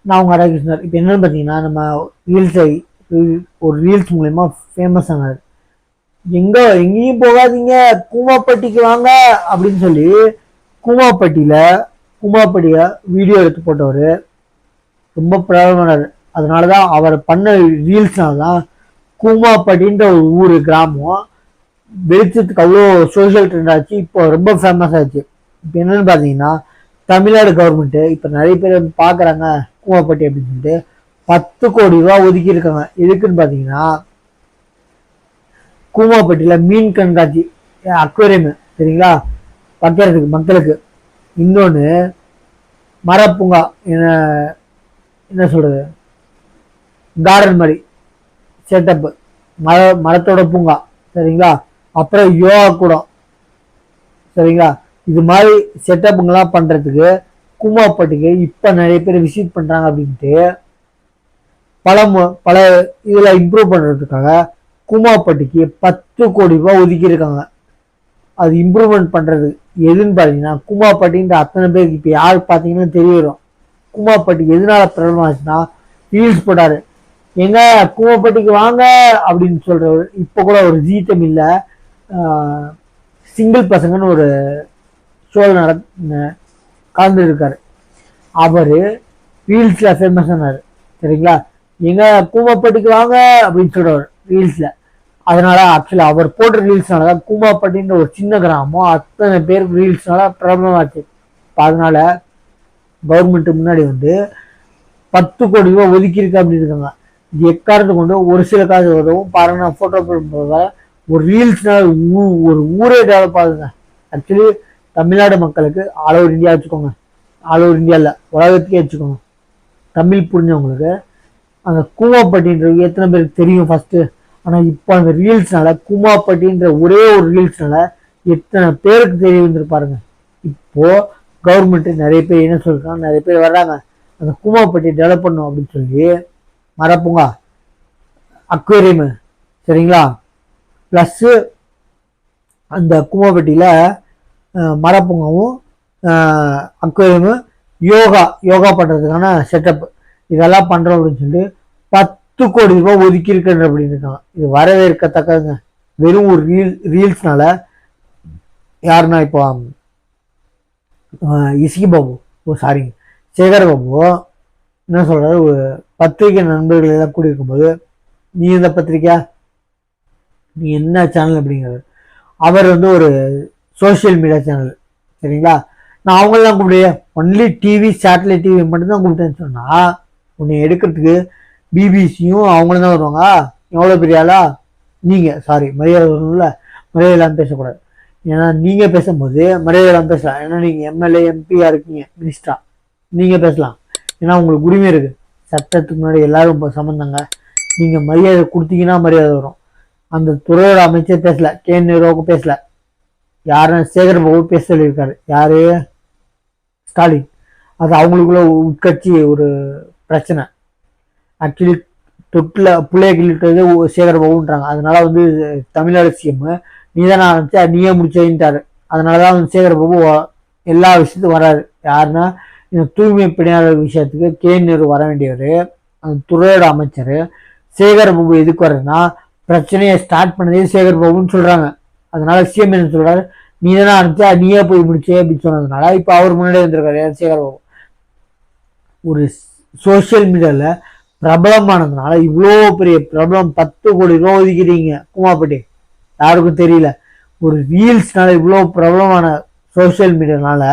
நான் உங்க ராதாகிருஷ்ணர். இப்போ என்னன்னு பார்த்தீங்கன்னா, நம்ம ரீல்ஸை ஒரு ரீல்ஸ் மூலயமா ஃபேமஸ் ஆனார். எங்கேயும் போகாதீங்க, கூமாப்பட்டிக்கு வாங்க அப்படின்னு சொல்லி கூமாப்பட்டிய வீடியோ எடுத்து போட்டவர் ரொம்ப பிரபலமானார். அதனாலதான் அவர் பண்ண ரீல்ஸ்னாலதான் கூமாப்பட்டின்ற ஒரு ஊர் கிராமம் வெளிச்சத்துக்கு அவ்வளோ சோசியல் ட்ரெண்ட் ஆச்சு. இப்போ ரொம்ப ஃபேமஸ் ஆச்சு. இப்போ என்னன்னு பார்த்தீங்கன்னா, தமிழ்நாடு கவர்மெண்ட் இப்போ நிறைய பேர் பார்க்குறாங்க கூமாப்பட்டி அப்படின்னு சொல்லிட்டு 10 கோடி ரூபா ஒதுக்கி இருக்காங்க. எதுக்குன்னு பார்த்தீங்கன்னா, கூமாப்பட்டியில் மீன் கண்காட்சி அக்வேரியம் சரிங்களா வைக்கிறதுக்கு மக்களுக்கு. இன்னொன்று மரப்பூங்கா, என்ன சொல்றது, கார்டன் மாதிரி செட்டப், மரத்தோட பூங்கா சரிங்களா. அப்புறம் யோகா கூடம் சரிங்களா. இது மாதிரி செட்டப்புங்கெல்லாம் பண்றதுக்கு கூமாப்பட்டிக்கு இப்ப நிறைய பேர் விசிட் பண்றாங்க அப்படின்ட்டு பல இதுல இம்ப்ரூவ் பண்றதுக்காக கூமாப்பட்டிக்கு 10 கோடி ரூபாய் ஒதுக்கி இருக்காங்க. அது இம்ப்ரூவ்மெண்ட் பண்றது எதுன்னு பாத்தீங்கன்னா, கூமாப்பட்டின்ற அத்தனை பேருக்கு இப்ப யாரு பாத்தீங்கன்னா தெரிய வரும். கூமாப்பட்டி எதனால பிரபலம் ஆச்சுன்னா, ரீல்ஸ் போட்டாரு, எங்க கூமாப்பட்டிக்கு வாங்க அப்படின்னு சொல்றவர். இப்ப கூட ஒரு ஜி தமிழ்ல சிங்கிள் பசங்கன்னு ஒரு ஷோ கலந்து இருக்காரு. அவரு ரீல்ஸ்ல ஃபேமஸ் ஆனாரு சரிங்களா. எங்க கூமாப்பட்டிக்கு வாங்க அப்படின்னு சொல்றவர் ரீல்ஸ்ல. அதனால ஆக்சுவலா அவர் போட்ட ரீல்ஸ்னாலதான் கூமாப்பட்டின்ற ஒரு சின்ன கிராமம் அத்தனை பேருக்கு ரீல்ஸ்னால பிரபலமாச்சு. அதனால கவர்மெண்ட் முன்னாடி 10 கோடி ரூபாய் ஒதுக்கி இருக்கு அப்படின்னு இருக்காங்க. எக்காரத்தை கொண்டு ஒரு சில காசு உதவும் பாருங்க. நான் போட்டோ போடுறதால ஒரு ரீல்ஸ்னால ஒரு ஊரே டெவலப் ஆகுதுங்க. ஆக்சுவலி தமிழ்நாடு மக்களுக்கு ஆல் ஓவர் இந்தியா வச்சுக்கோங்க, ஆல் ஓவர் இந்தியா இல்லை உலகத்துக்கே வச்சுக்கோங்க, தமிழ் புரிஞ்சவங்களுக்கு அந்த கூமாப்பட்டின்றது எத்தனை பேருக்கு தெரியும் ஃபர்ஸ்ட். ஆனா இப்போ அந்த ரீல்ஸ்னால கூமாப்பட்டின்ற ஒரே ஒரு ரீல்ஸ்னால எத்தனை பேருக்கு தெரிய வந்துருப்பாருங்க. இப்போ கவர்மெண்ட் நிறைய பேர் என்ன சொல்றாங்க, நிறைய பேர் வர்றாங்க அந்த கூமாப்பட்டி டெவலப் பண்ணும் அப்படின்னு சொல்லி மரப்பூங்கா அக்வேரியம் சரிங்களா. பிளஸ் அந்த கூமாப்பட்டியில மரப்பூங்காவும் அக்வேரியம் யோகா பண்றதுக்கான செட்டப் இதெல்லாம் பண்றோம் அப்படின்னு சொல்லிட்டு 10 கோடி ரூபாய் ஒதுக்கி இருக்கின்ற அப்படின்னு இருக்காங்க. இது வரவேற்கத்தக்கங்க. வெறும் ஒரு ரீல்ஸ்னால யாருன்னா இப்போ இசகி பாபு சாரிங்க சேகர் பாபு என்ன சொல்றாரு, ஒரு பத்திரிகை நண்பர்கள் எல்லாம் கூடி இருக்கும்போது, நீ எந்த பத்திரிக்கை, நீ என்ன சேனல் அப்படிங்கிறது. அவர் ஒரு சோசியல் மீடியா சேனல் சரிங்களா. நான் அவங்களெல்லாம் கூப்பிடுவேன், ஒன்லி டிவி சேட்டலைட் டிவி மட்டும்தான் கூப்பிட்டேன்னு சொன்னா உன்னை எடுக்கிறதுக்கு பிபிசியும் அவங்களும் தான் வருவாங்க. எவ்வளோ பெரிய ஆளா நீங்க, சாரி மரியாதை வரணும்ல, மரியாதை இல்லாமல் பேசக்கூடாது. ஏன்னா நீங்க பேசும்போது மரியாதை இல்லாமல் பேசலாம். ஏன்னா நீங்க எம்எல்ஏ எம்பியா இருக்கீங்க, மினிஸ்டரா, நீங்க பேசலாம். ஏன்னா உங்களுக்கு உரிமை இருக்கு. சட்டத்துக்கு முன்னாடி எல்லாரும் சம்பந்தங்க. நீங்க மரியாதை கொடுத்தீங்கன்னா மரியாதை வரும். அந்த துறையோட அமைச்சர் பேசல, நேருவுக்கு பேசல, யாரும் சேகர் பாபு பேச சொல்லியிருக்காரு. யாரு, ஸ்டாலின். அது அவங்களுக்குள்ள உட்கட்சி ஒரு பிரச்சனை. ஆக்சுவலி தொட்டில் பிள்ளைய கிள்ளிட்டது சேகர் பாபுன்றாங்க. அதனால தமிழ்நாடு சிஎம் நீ தானே ஆரம்பிச்சா நீயே முடிச்சேன்ட்டாரு. அதனாலதான் சேகர் பாபு எல்லா விஷயத்துக்கும் வராரு. யாருன்னா இந்த தூய்மை பணியாளர் விஷயத்துக்கு நேரு வர வேண்டியவர், அந்த துறையோட அமைச்சர். சேகர் பாபு எதுக்கு வர்றதுன்னா, பிரச்சனையை ஸ்டார்ட் பண்ணதே சேகர் பாபுன்னு சொல்றாங்க. அதனால சிஎம் என்ன சொல்றாரு, நீ தானே ஆரம்பிச்சா நீயே போய் முடிச்சே அப்படின்னு சொன்னதுனால இப்ப அவர் முன்னாடி வந்திருக்காரு சேகர் பாபு. ஒரு சோசியல் மீடியால பிரபலமானதுனால இவ்வளோ பெரிய பிரபலம். 10 கோடி ரூபாய் ஒதுக்கிறீங்க கூமாப்பட்டி, யாருக்கும் தெரியல. ஒரு ரீல்ஸ்னால இவ்வளோ பிரபலமான சோசியல் மீடியானால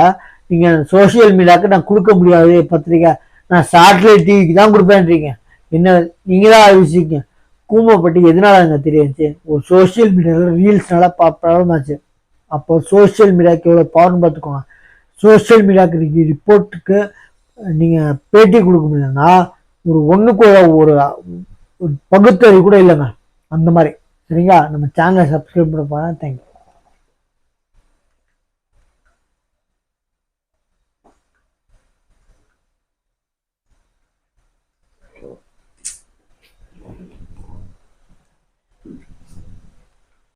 நீங்க சோசியல் மீடியாவுக்கு நான் கொடுக்க முடியாது பத்திரிக்கை, நான் சேட்டலைட் டிவிக்கு தான் கொடுப்பேன்றீங்க. என்ன நீங்க தான் அறிவிச்சிருக்கீங்க. கூமாப்பட்டி எதனால அங்க தெரியாச்சு, ஒரு சோசியல் மீடியால ரீல்ஸ்னால பிரபலமாச்சு. அப்போ சோசியல் மீடியாவுக்கு எவ்வளோ பவர்னு பார்த்துக்கோங்க. சோசியல் மீடியாவுக்கு நீங்க ரிப்போர்ட்டுக்கு நீங்க பேட்டி கொடுக்க முடியலன்னா ஒரு ஒண்ணுக்கு ஒரு பகுத்தறிவு கூட இல்லைங்க. அந்த மாதிரி சரிங்களா. நம்ம சேனலை சப்ஸ்கிரைப் பண்ண போனா தேங்க்யூ.